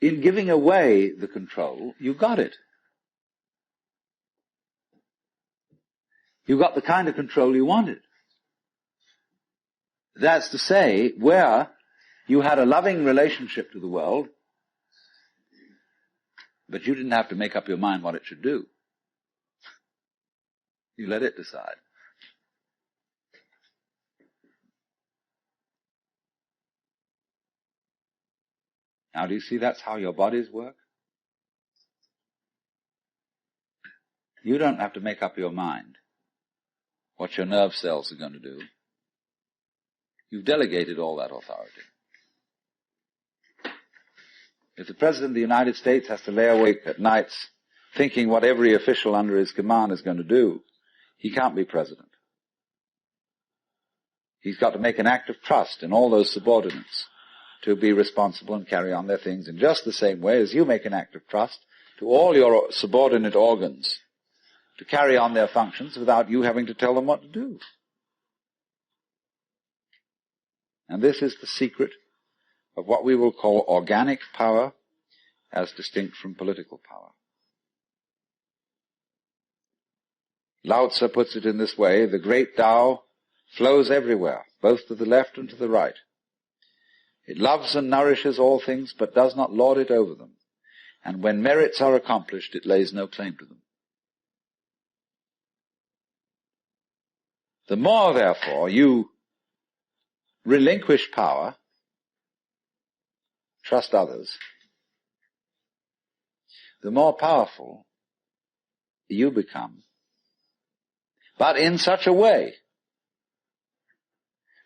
in giving away the control, you got it. You got the kind of control you wanted. That's to say, where you had a loving relationship to the world, but you didn't have to make up your mind what it should do. You let it decide. Now, do you see that's how your bodies work? You don't have to make up your mind what your nerve cells are going to do. You've delegated all that authority. If the President of the United States has to lay awake at nights thinking what every official under his command is going to do, he can't be president. He's got to make an act of trust in all those subordinates to be responsible and carry on their things in just the same way as you make an act of trust to all your subordinate organs to carry on their functions without you having to tell them what to do. And this is the secret of what we will call organic power as distinct from political power. Lao Tzu puts it in this way: the great Tao flows everywhere, both to the left and to the right. It loves and nourishes all things, but does not lord it over them. And when merits are accomplished, it lays no claim to them. The more, therefore, you relinquish power, trust others, the more powerful you become. But in such a way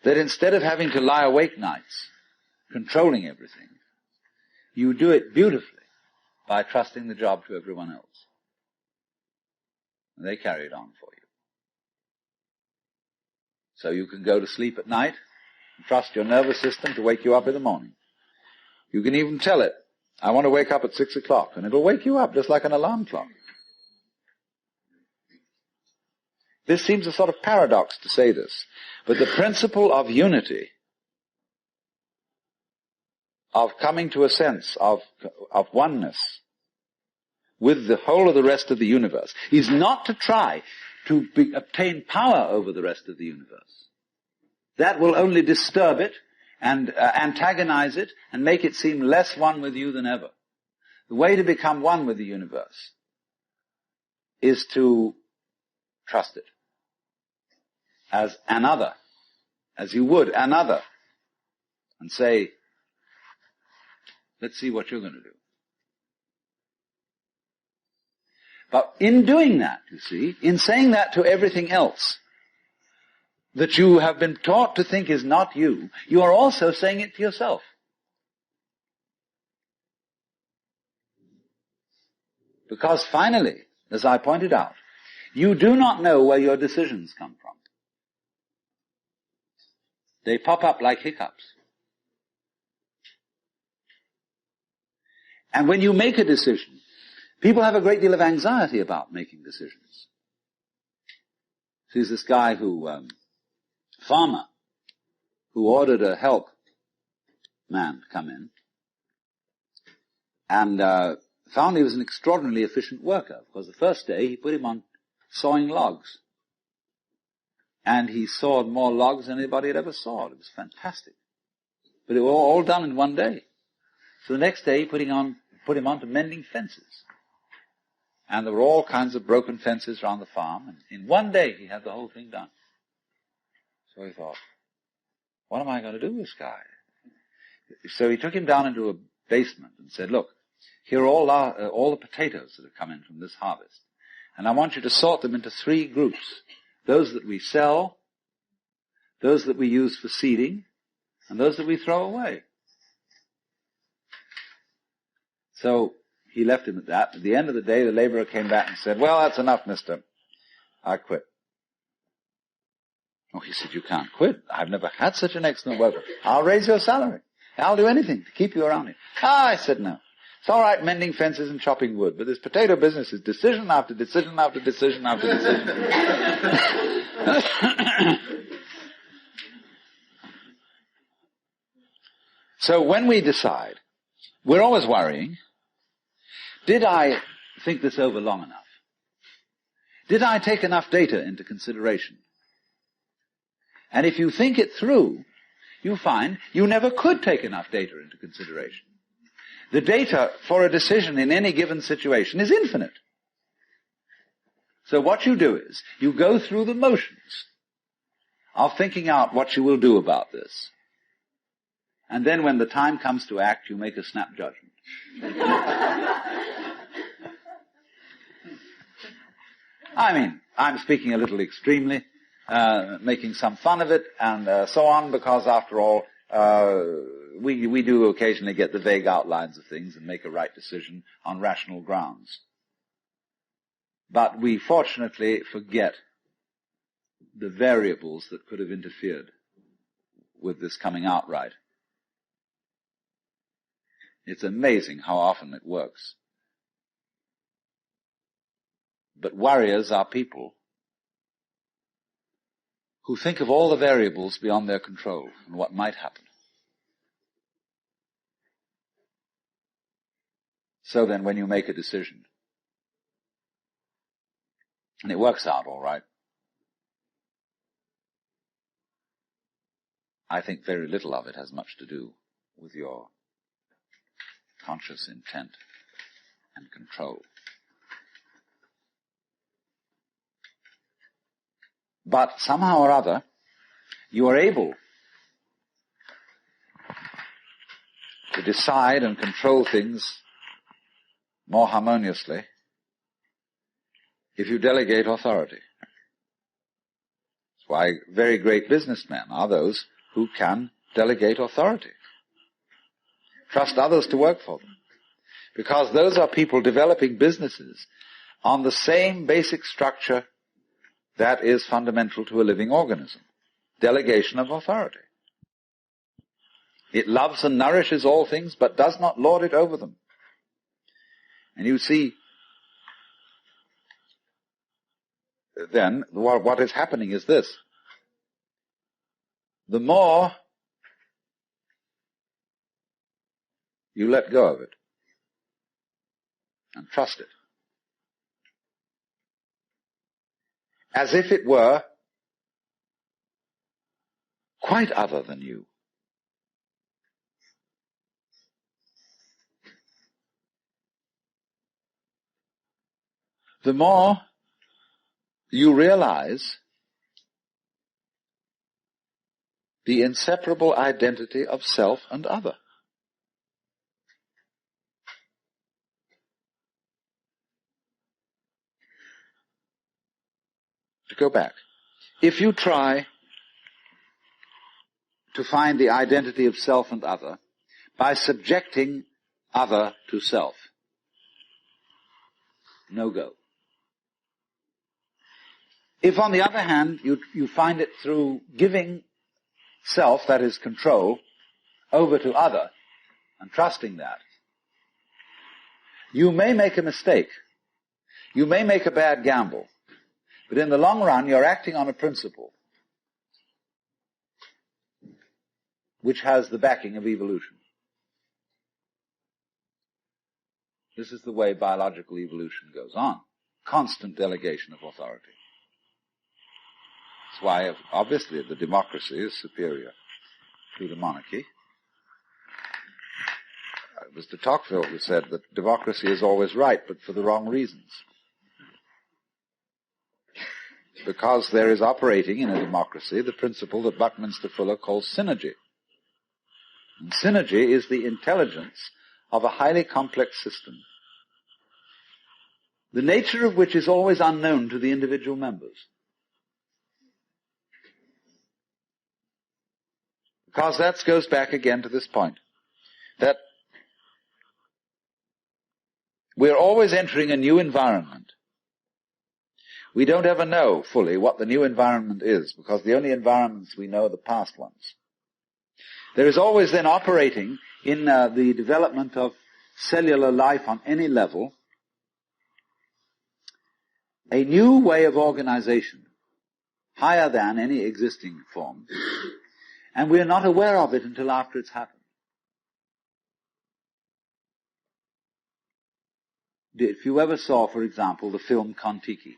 that instead of having to lie awake nights controlling everything, you do it beautifully by trusting the job to everyone else. And they carry it on for you. So you can go to sleep at night and trust your nervous system to wake you up in the morning. You can even tell it, I want to wake up at 6 o'clock, and it'll wake you up just like an alarm clock. This seems a sort of paradox to say this, but the principle of unity, of coming to a sense of oneness with the whole of the rest of the universe, is not to try to obtain power over the rest of the universe. That will only disturb it and antagonize it and make it seem less one with you than ever. The way to become one with the universe is to trust it as another, as you would another, and say, let's see what you're going to do. But in doing that, you see, in saying that to everything else that you have been taught to think is not you, you are also saying it to yourself. Because finally, as I pointed out, you do not know where your decisions come from. They pop up like hiccups. And when you make a decision, people have a great deal of anxiety about making decisions. There's this guy farmer, who ordered a help man to come in, and found he was an extraordinarily efficient worker, because the first day he put him on sawing logs. And he sawed more logs than anybody had ever sawed. It was fantastic. But it was all done in one day. So the next day he put him on to mending fences. And there were all kinds of broken fences around the farm, and in one day he had the whole thing done. So he thought, what am I going to do with this guy? So he took him down into a basement and said, look, here are all the potatoes that have come in from this harvest. And I want you to sort them into 3 groups. Those that we sell, those that we use for seeding, and those that we throw away. So he left him at that. At the end of the day, the laborer came back and said, well, that's enough, mister. I quit. Oh, he said, you can't quit. I've never had such an excellent worker. I'll raise your salary. I'll do anything to keep you around here. I said, no. It's all right mending fences and chopping wood, but this potato business is decision after decision after decision after decision. So when we decide We're always worrying. Did I think this over long enough? Did I take enough data into consideration? And if you think it through, you find you never could take enough data into consideration. The data for a decision in any given situation is infinite. So what you do is, you go through the motions of thinking out what you will do about this. And then when the time comes to act, you make a snap judgment. I mean, I'm speaking a little extremely, making some fun of it and so on, because after all, we do occasionally get the vague outlines of things and make a right decision on rational grounds. But we fortunately forget the variables that could have interfered with this coming out right. It's amazing how often it works. But warriors are people who think of all the variables beyond their control and what might happen. So then when you make a decision, and it works out all right, I think very little of it has much to do with your conscious intent and control. But somehow or other, you are able to decide and control things more harmoniously if you delegate authority. That's why very great businessmen are those who can delegate authority. Trust others to work for them. Because those are people developing businesses on the same basic structure that is fundamental to a living organism. Delegation of authority. It loves and nourishes all things, but does not lord it over them. And you see, then, what is happening is this. The more you let go of it and trust it, as if it were quite other than you, the more you realize the inseparable identity of self and other. To go back, if you try to find the identity of self and other by subjecting other to self, no go. If, on the other hand, you find it through giving self, that is control, over to other, and trusting that, you may make a mistake. You may make a bad gamble. But in the long run, you're acting on a principle which has the backing of evolution. This is the way biological evolution goes on. Constant delegation of authority. That's why, obviously, the democracy is superior to the monarchy. It was de Tocqueville who said that democracy is always right, but for the wrong reasons. Because there is operating in a democracy the principle that Buckminster Fuller calls synergy. And synergy is the intelligence of a highly complex system, the nature of which is always unknown to the individual members. Because that goes back again to this point, that we're always entering a new environment. We don't ever know fully what the new environment is, because the only environments we know are the past ones. There is always then operating in the development of cellular life on any level a new way of organization, higher than any existing form, and we're not aware of it until after it's happened. if you ever saw, for example, the film Kon-Tiki,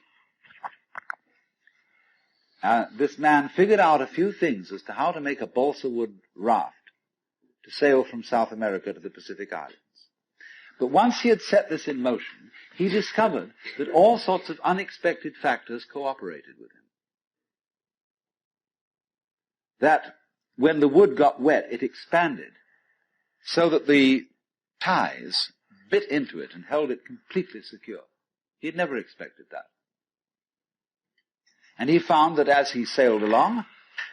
this man figured out a few things as to how to make a balsa wood raft to sail from South America to the Pacific Islands. But once he had set this in motion, he discovered that all sorts of unexpected factors cooperated with him. That when the wood got wet, it expanded so that the ties bit into it and held it completely secure. He had never expected that. And he found that as he sailed along,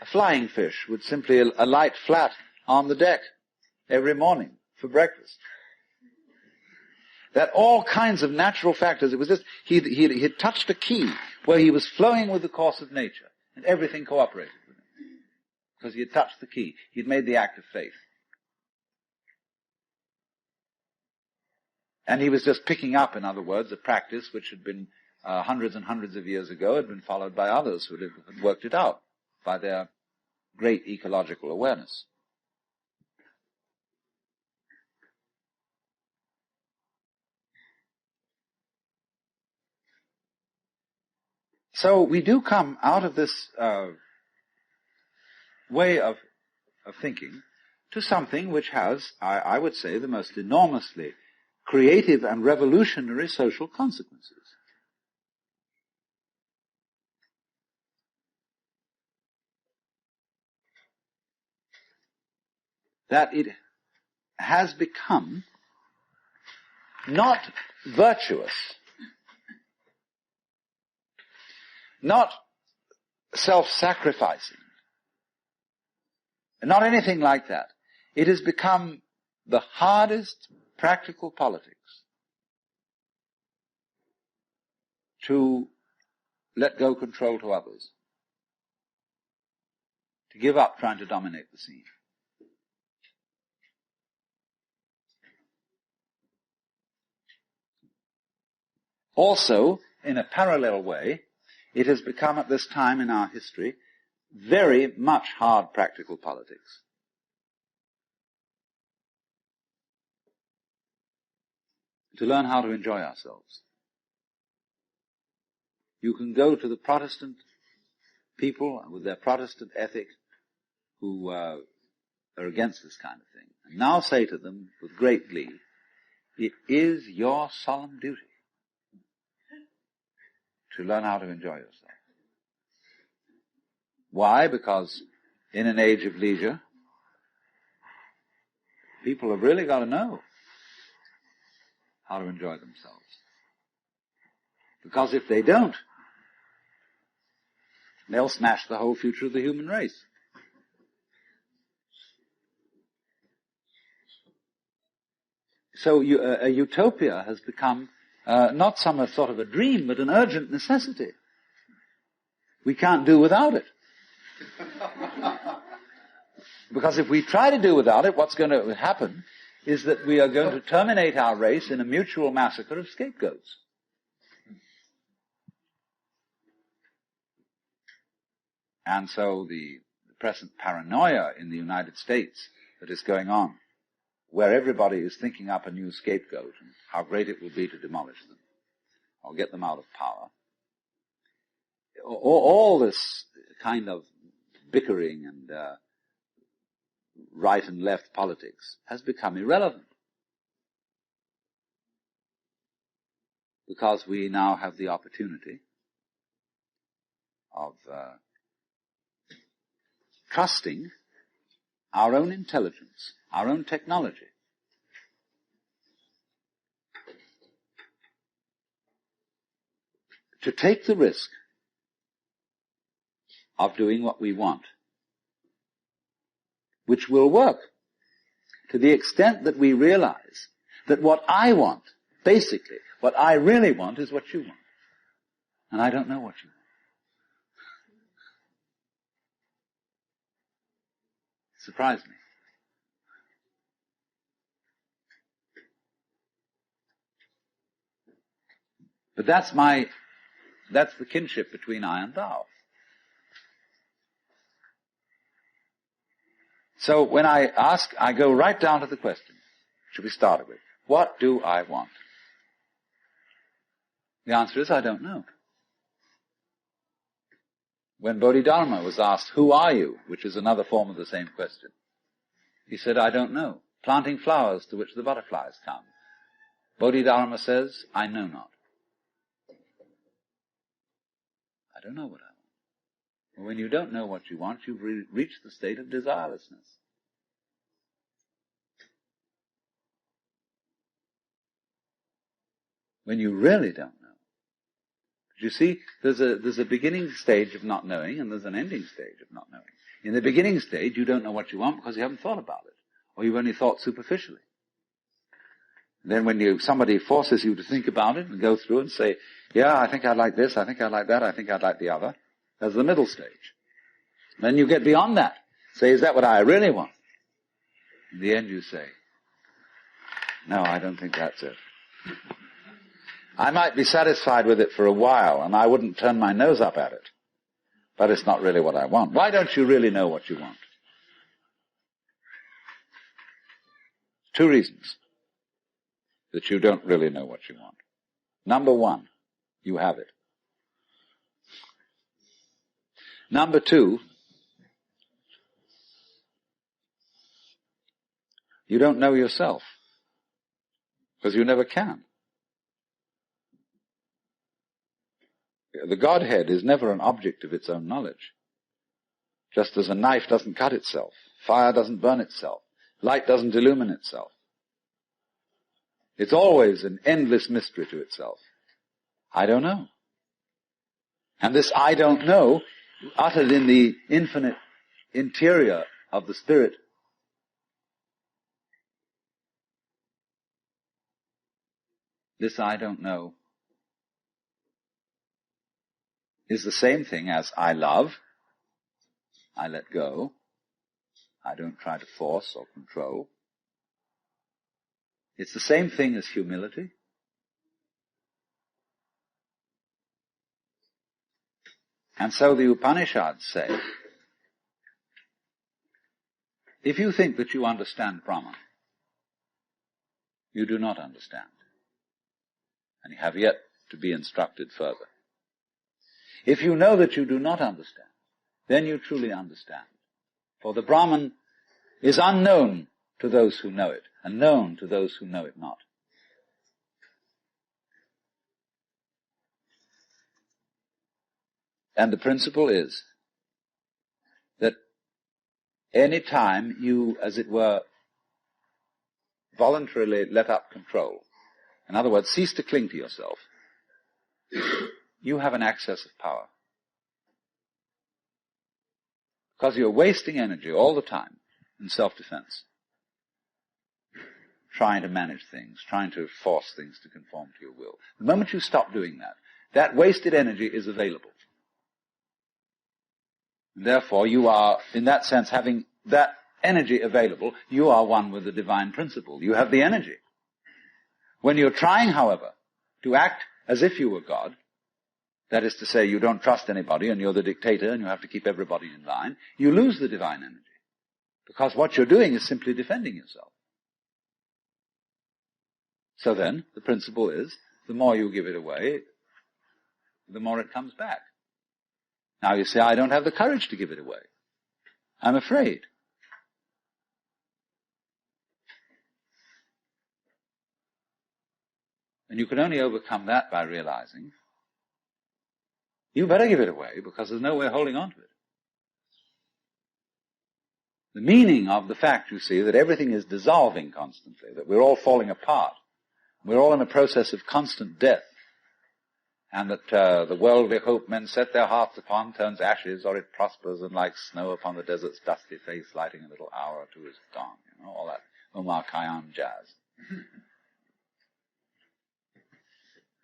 a flying fish would simply alight flat on the deck every morning for breakfast. That all kinds of natural factors, it was just, he had touched a key where he was flowing with the course of nature, and everything cooperated with him. Because he had touched the key. He had made the act of faith. And he was just picking up, in other words, a practice which had been hundreds and hundreds of years ago, had been followed by others who had worked it out by their great ecological awareness. So we do come out of this way of thinking to something which has, I would say, the most enormously creative and revolutionary social consequences. That it has become not virtuous, not self-sacrificing, not anything like that. It has become the hardest practical politics to let go control to others, to give up trying to dominate the scene. Also, in a parallel way, it has become at this time in our history very much hard practical politics. To learn how to enjoy ourselves. You can go to the Protestant people with their Protestant ethic who are against this kind of thing, and now say to them with great glee, it is your solemn duty to learn how to enjoy yourself. Why? Because in an age of leisure, people have really got to know how to enjoy themselves. Because if they don't, they'll smash the whole future of the human race. So a utopia has become not some sort of a dream, but an urgent necessity. We can't do without it. Because if we try to do without it, what's going to happen is that we are going to terminate our race in a mutual massacre of scapegoats. And so the present paranoia in the United States that is going on, where everybody is thinking up a new scapegoat and how great it will be to demolish them or get them out of power, all this kind of bickering and right and left politics has become irrelevant. Because we now have the opportunity of trusting our own intelligence, our own technology, to take the risk of doing what we want, which will work to the extent that we realize that what I want, basically, what I really want is what you want. And I don't know what you want. It surprised me. But that's the kinship between I and thou. So when I ask, I go right down to the question, should we start it with, what do I want? The answer is, I don't know. When Bodhidharma was asked, who are you? Which is another form of the same question. He said, I don't know. Planting flowers to which the butterflies come. Bodhidharma says, I know not. I don't know what I want. Well, when you don't know what you want, you've reached the state of desirelessness. When you really don't know. You see, there's a beginning stage of not knowing, and there's an ending stage of not knowing. In the beginning stage, you don't know what you want because you haven't thought about it, or you've only thought superficially. And then when somebody forces you to think about it and go through and say, yeah, I think I'd like this, I think I'd like that, I think I'd like the other, there's the middle stage. Then you get beyond that. Say, is that what I really want? In the end you say, no, I don't think that's it. I might be satisfied with it for a while, and I wouldn't turn my nose up at it. But it's not really what I want. Why don't you really know what you want? 2 reasons that you don't really know what you want. Number 1, you have it. Number 2, you don't know yourself. Because you never can. The Godhead is never an object of its own knowledge. Just as a knife doesn't cut itself, fire doesn't burn itself, light doesn't illumine itself. It's always an endless mystery to itself. I don't know. And this I don't know, uttered in the infinite interior of the spirit, this I don't know is the same thing as I love, I let go, I don't try to force or control. It's the same thing as humility. And so the Upanishads say, if you think that you understand Brahman, you do not understand. And you have yet to be instructed further. If you know that you do not understand, then you truly understand. For the Brahman is unknown to those who know it, and known to those who know it not. And the principle is that any time you, as it were, voluntarily let up control, in other words, cease to cling to yourself, you have an access of power. Because you're wasting energy all the time in self-defense. Trying to manage things, trying to force things to conform to your will. The moment you stop doing that, that wasted energy is available. And therefore, you are, in that sense, having that energy available, you are one with the divine principle. You have the energy. When you're trying, however, to act as if you were God, that is to say, you don't trust anybody and you're the dictator and you have to keep everybody in line, you lose the divine energy. Because what you're doing is simply defending yourself. So then, the principle is, the more you give it away, the more it comes back. Now you say, I don't have the courage to give it away. I'm afraid. And you can only overcome that by realizing, you better give it away because there's no way of holding on to it. The meaning of the fact, you see, that everything is dissolving constantly, that we're all falling apart, we're all in a process of constant death, and that the world we hope men set their hearts upon turns ashes, or it prospers, and like snow upon the desert's dusty face, lighting a little hour or two is gone. You know, all that Omar Khayyam jazz.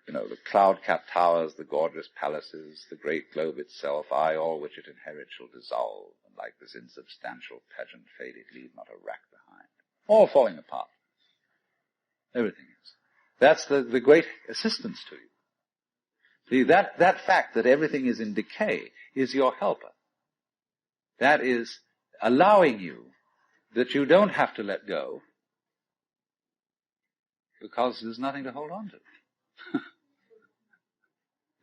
You know, the cloud-capped towers, the gorgeous palaces, the great globe itself, I, all which it inherits, shall dissolve, and like this insubstantial pageant faded, leave not a rack behind. All falling apart. Everything is. That's the great assistance to you. See, that fact that everything is in decay is your helper. That is allowing you that you don't have to let go because there's nothing to hold on to.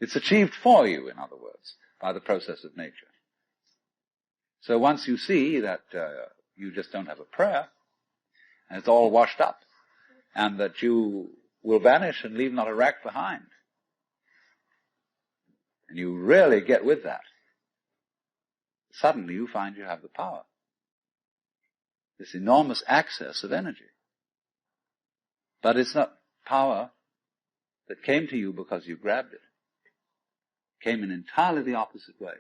It's achieved for you, in other words, by the process of nature. So once you see that you just don't have a prayer, and it's all washed up, and that you will vanish and leave not a rack behind, and you really get with that, suddenly you find you have the power. This enormous access of energy. But it's not power that came to you because you grabbed it. It came in entirely the opposite way.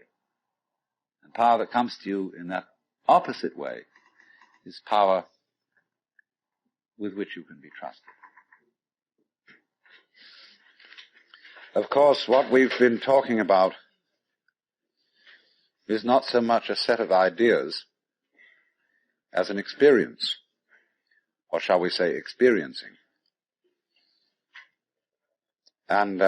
And power that comes to you in that opposite way is power with which you can be trusted. Of course, what we've been talking about is not so much a set of ideas as an experience, or shall we say experiencing. And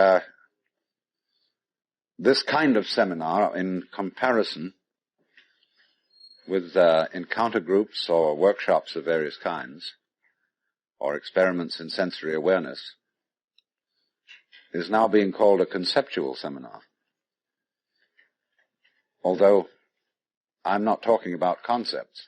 this kind of seminar, in comparison with encounter groups or workshops of various kinds, or experiments in sensory awareness, is now being called a conceptual seminar. Although I'm not talking about concepts.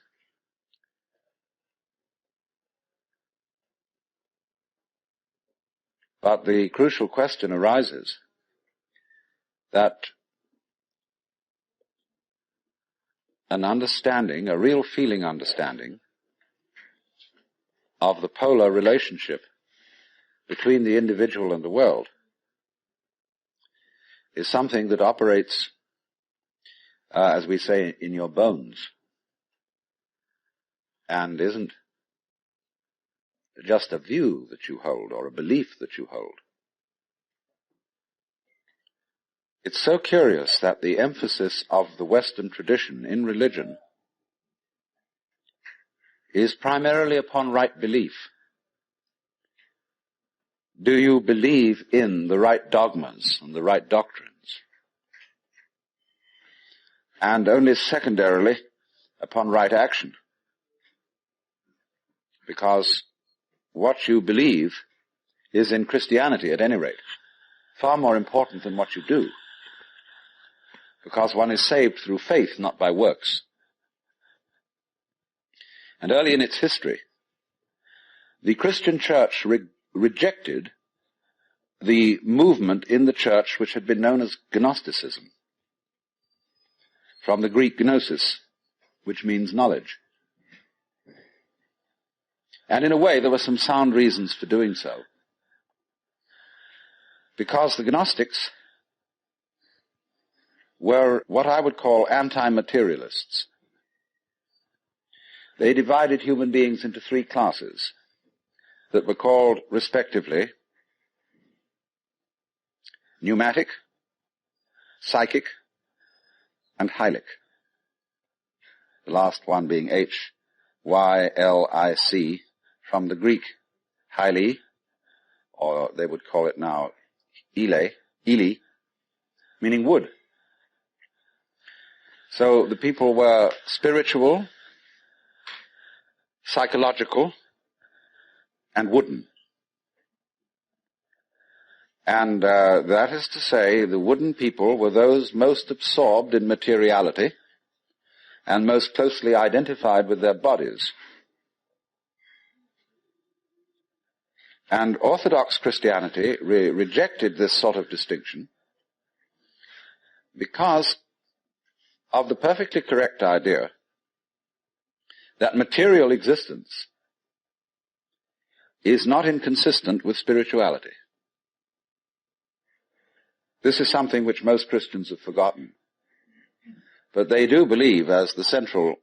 But the crucial question arises that an understanding, a real feeling understanding, of the polar relationship between the individual and the world is something that operates, as we say, in your bones, and isn't just a view that you hold or a belief that you hold. It's so curious that the emphasis of the Western tradition in religion is primarily upon right belief. Do you believe in the right dogmas and the right doctrines? And only secondarily upon right action. Because what you believe is, in Christianity at any rate, far more important than what you do. Because one is saved through faith, not by works. And early in its history, the Christian church rejected the movement in the church which had been known as Gnosticism, from the Greek gnosis, which means knowledge. And in a way, there were some sound reasons for doing so. Because the Gnostics were what I would call anti-materialists. They divided human beings into three classes that were called, respectively, pneumatic, psychic, and hylic. The last one being H-Y-L-I-C, from the Greek hyli, or they would call it now ile, meaning wood. So the people were spiritual, psychological, and wooden. And that is to say, the wooden people were those most absorbed in materiality and most closely identified with their bodies. And Orthodox Christianity rejected this sort of distinction because of the perfectly correct idea that material existence is not inconsistent with spirituality. This is something which most Christians have forgotten. But they do believe, as the central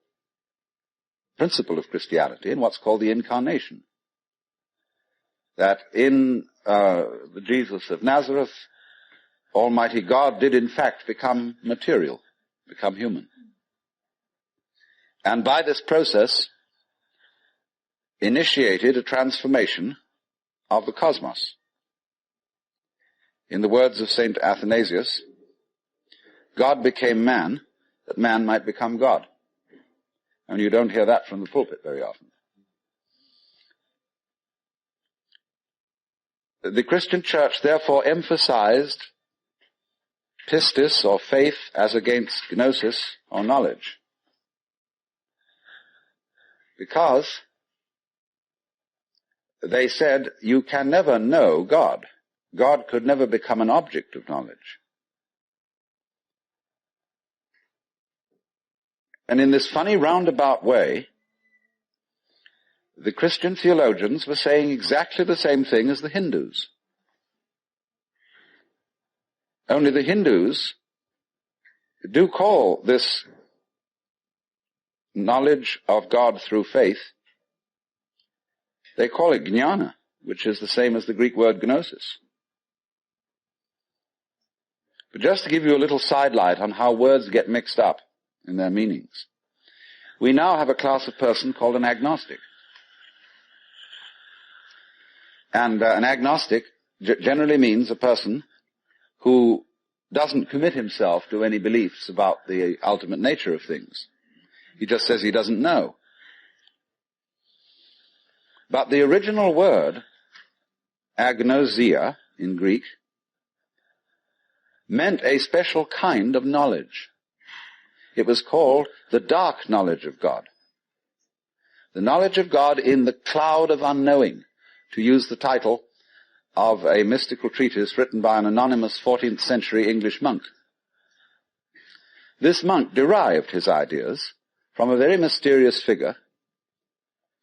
principle of Christianity, in what's called the incarnation. That in the Jesus of Nazareth, Almighty God did in fact become material, become human. And by this process, initiated a transformation of the cosmos. In the words of St. Athanasius, God became man, that man might become God. And you don't hear that from the pulpit very often. The Christian church therefore emphasized pistis or faith as against gnosis or knowledge. Because they said you can never know God. God could never become an object of knowledge. And in this funny roundabout way, the Christian theologians were saying exactly the same thing as the Hindus. Only the Hindus do call this knowledge of God through faith, they call it jnana, which is the same as the Greek word gnosis. But just to give you a little sidelight on how words get mixed up in their meanings, we now have a class of person called an agnostic. And an agnostic generally means a person who doesn't commit himself to any beliefs about the ultimate nature of things. He just says he doesn't know. But the original word, agnosia in Greek, meant a special kind of knowledge. It was called the dark knowledge of God. The knowledge of God in the cloud of unknowing, to use the title of a mystical treatise written by an anonymous 14th century English monk. This monk derived his ideas from a very mysterious figure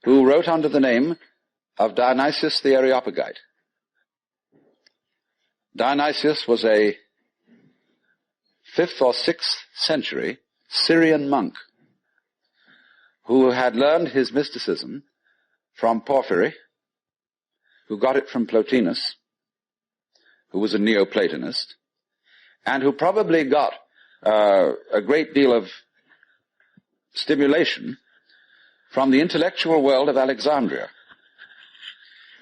who wrote under the name of Dionysius the Areopagite. Dionysius was a 5th or 6th century Syrian monk who had learned his mysticism from Porphyry, who got it from Plotinus, who was a Neoplatonist, and who probably got a great deal of stimulation from the intellectual world of Alexandria.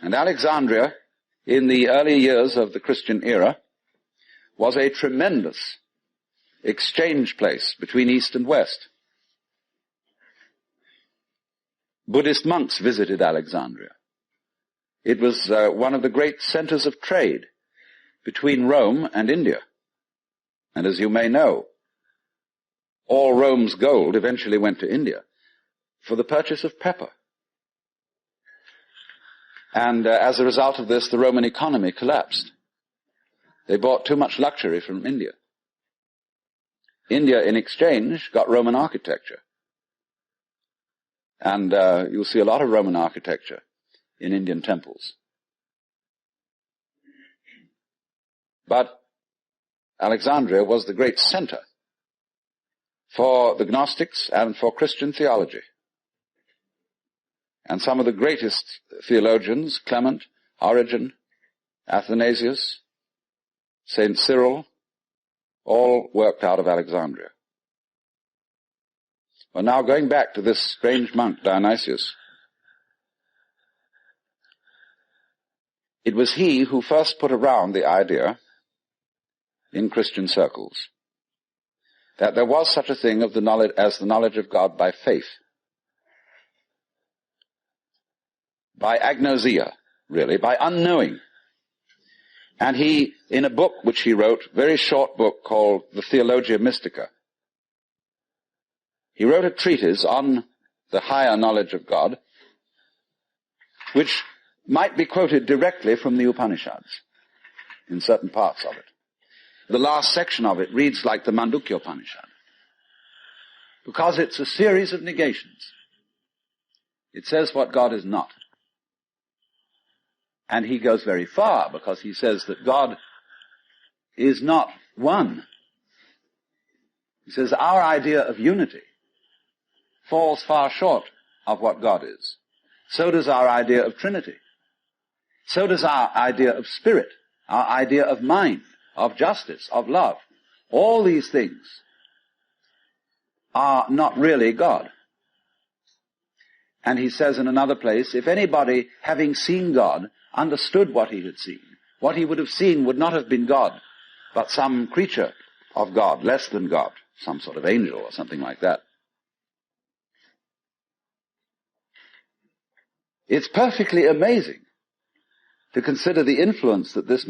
And Alexandria, in the early years of the Christian era, was a tremendous exchange place between East and West. Buddhist monks visited Alexandria. It was one of the great centers of trade between Rome and India. And as you may know, all Rome's gold eventually went to India for the purchase of pepper. And as a result of this, the Roman economy collapsed. They bought too much luxury from India. India, in exchange, got Roman architecture. And you'll see a lot of Roman architecture in Indian temples. But Alexandria was the great center for the Gnostics and for Christian theology. And some of the greatest theologians, Clement, Origen, Athanasius, St. Cyril, all worked out of Alexandria. Well, now going back to this strange monk, Dionysius, it was he who first put around the idea in Christian circles that there was such a thing of the knowledge as the knowledge of God by faith. By agnosia, really, by unknowing. And he, in a book which he wrote, very short book called the Theologia Mystica, he wrote a treatise on the higher knowledge of God, which might be quoted directly from the Upanishads in certain parts of it. The last section of it reads like the Mandukya Upanishad, because it's a series of negations. It says what God is not. And he goes very far, because he says that God is not one. He says our idea of unity falls far short of what God is. So does our idea of Trinity. So does our idea of spirit, our idea of mind, of justice, of love. All these things are not really God. And he says in another place, if anybody, having seen God, understood what he had seen, what he would have seen would not have been God, but some creature of God, less than God, some sort of angel or something like that. It's perfectly amazing to consider the influence that this